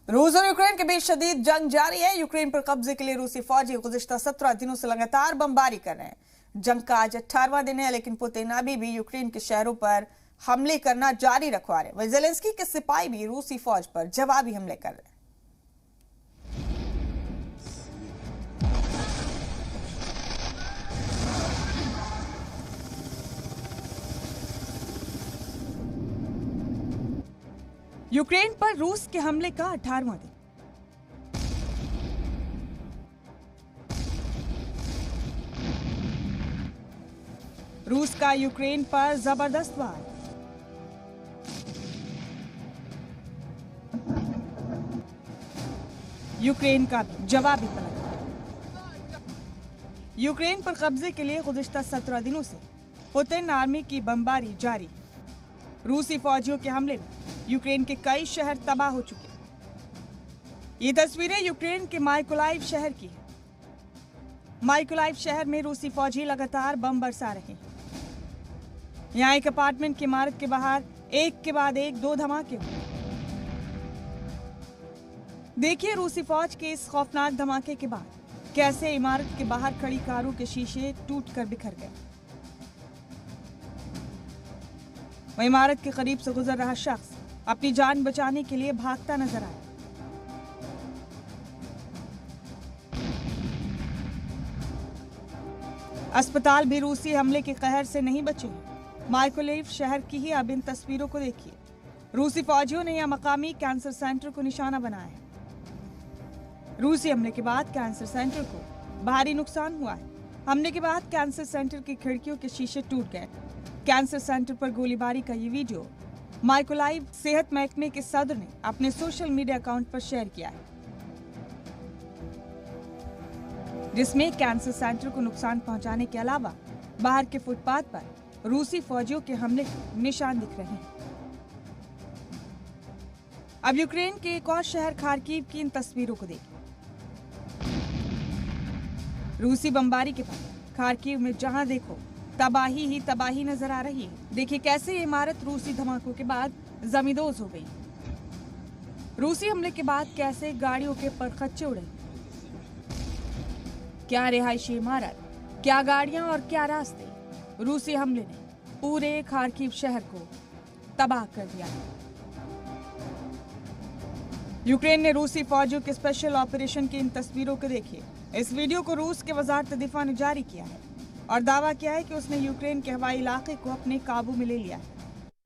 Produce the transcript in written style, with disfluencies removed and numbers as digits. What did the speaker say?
रूस और यूक्रेन के बीच शदीद जंग जारी है। यूक्रेन पर कब्जे के लिए रूसी फौजी गुज़िश्ता 17 दिनों से लगातार बमबारी कर रहे हैं। जंग का आज 18वां दिन है, लेकिन पुतिन अभी भी यूक्रेन के शहरों पर हमले करना जारी रखवा रहे हैं। वहीं ज़ेलेंस्की के सिपाही भी रूसी फौज पर जवाबी हमले कर रहे हैं। यूक्रेन पर रूस के हमले का 18वां दिन। रूस का यूक्रेन पर जबरदस्त वार। यूक्रेन का जवाबी पलट। यूक्रेन पर कब्जे के लिए गुज़िश्ता 17 दिनों से पुतिन आर्मी की बमबारी जारी। रूसी फौजियों के हमले में यूक्रेन के कई शहर तबाह हो चुके हैं। ये तस्वीरें यूक्रेन के माइकोलाइव शहर की है। माइकोलाइव शहर में रूसी फौजी लगातार बम बरसा रहे हैं। यहाँ एक अपार्टमेंट की इमारत के बाहर एक के बाद एक 2 धमाके हुए। देखिए रूसी फौज के इस खौफनाक धमाके के बाद कैसे इमारत के बाहर खड़ी कारों के शीशे टूटकर बिखर गए। वह इमारत के करीब से गुजर रहा शख्स अपनी जान बचाने के लिए भागता नजर आया। अस्पताल भी रूसी हमले के कहर से नहीं बचे। माइकोलाइव शहर की ही अब इन तस्वीरों को देखिए। रूसी फौजियों ने यह मकामी कैंसर सेंटर को निशाना बनाया है। रूसी हमले के बाद कैंसर सेंटर को भारी नुकसान हुआ है। हमले के बाद कैंसर सेंटर की खिड़कियों के शीशे टूट गए। कैंसर सेंटर पर गोलीबारी का ये वीडियो माइकोलाइव सेहत महकमे के सदर ने अपने सोशल मीडिया अकाउंट पर शेयर किया है, जिसमें कैंसर सेंटर को नुकसान पहुंचाने के अलावा बाहर के फुटपाथ पर रूसी फौजियों के हमले के निशान दिख रहे हैं। अब यूक्रेन के एक और शहर खार्किव की इन तस्वीरों को देखिए। रूसी बमबारी के बाद खार्किव में जहां देखो तबाही ही तबाही नजर आ रही है। देखिए कैसे ये इमारत रूसी धमाकों के बाद जमींदोज हो गई। रूसी हमले के बाद कैसे गाड़ियों के परखच्चे उड़े। क्या रिहायशी इमारत, क्या गाड़ियां और क्या रास्ते। रूसी हमले ने पूरे खार्किव शहर को तबाह कर दिया। यूक्रेन ने रूसी फौजियों के स्पेशल ऑपरेशन की इन तस्वीरों को देखिए। इस वीडियो को रूस के वजारत दिफा ने जारी किया है और दावा किया है कि उसने यूक्रेन के हवाई इलाके को अपने काबू में ले लिया है।